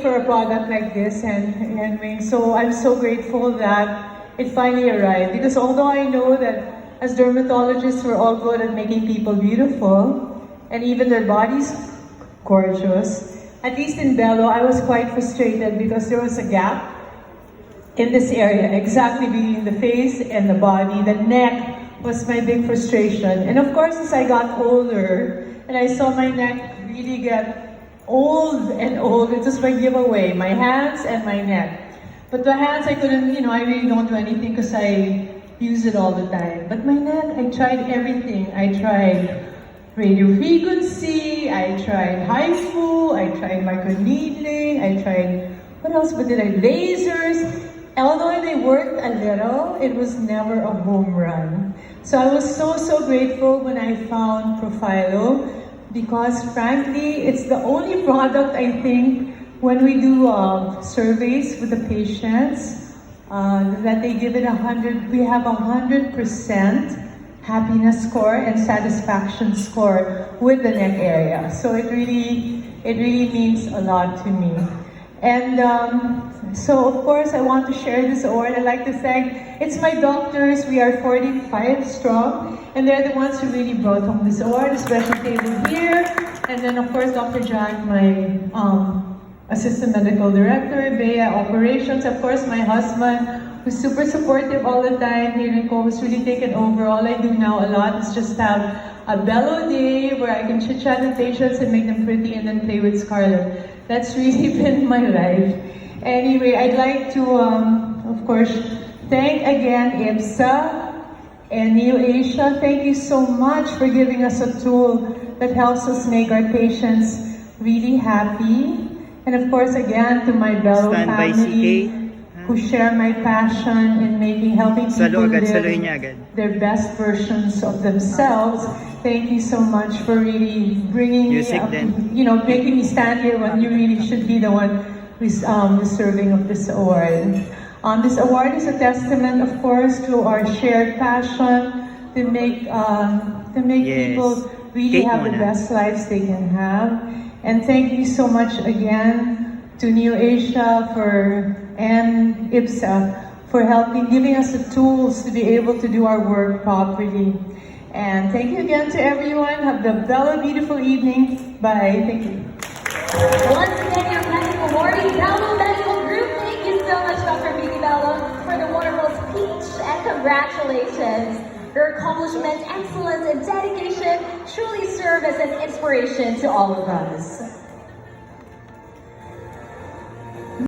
for a product like this, and so I'm so grateful that it finally arrived. Because although I know that as dermatologists, we're all good at making people beautiful, and even their bodies gorgeous, at least in Bello, I was quite frustrated because there was a gap in this area, exactly between the face and the body. The neck was my big frustration. And of course, as I got older, and I saw my neck really get old and old, it was my giveaway, my hands and my neck. But the hands, I couldn't, I really don't do anything because I use it all the time. But my neck, I tried everything. I tried radio frequency, I tried HIFU, I tried microneedling, I tried, what else did I, lasers. Although they worked a little, it was never a home run. So I was so grateful when I found Profhilo, because frankly, it's the only product I think when we do surveys with the patients, that they give it 100, we have 100% happiness score and satisfaction score with the neck area. So it really means a lot to me. And so of course I want to share this award. I'd like to thank, it's my doctors, we are 45 strong, and they're the ones who really brought home this award, especially table here. And then of course Dr. Jack, my Assistant Medical Director, Bea Operations, of course my husband, who's super supportive all the time here in Co, who's really taken over. All I do now a lot is just have a Bello day where I can chit-chat with patients and make them pretty and then play with Scarlett. That's really been my life. Anyway, I'd like to, of course, thank again IBSA and NeoAsia. Thank you so much for giving us a tool that helps us make our patients really happy. And of course, again, to my Bello family, who share my passion in helping people live their best versions of themselves. Thank you so much for really bringing me up, making me stand here when you really should be the one who's deserving of this award. This award is a testament, of course, to our shared passion to make people really have the best lives they can have. And thank you so much again to NeoAsia and IBSA for giving us the tools to be able to do our work properly. And thank you again to everyone. Have the Bello beautiful evening. Bye. Thank you. Once again, your medical awardee, Bello Medical Group. Thank you so much, Dr. Vicky Bello, for the wonderful speech, and congratulations. Your accomplishment, excellence, and dedication truly serve as an inspiration to all of us.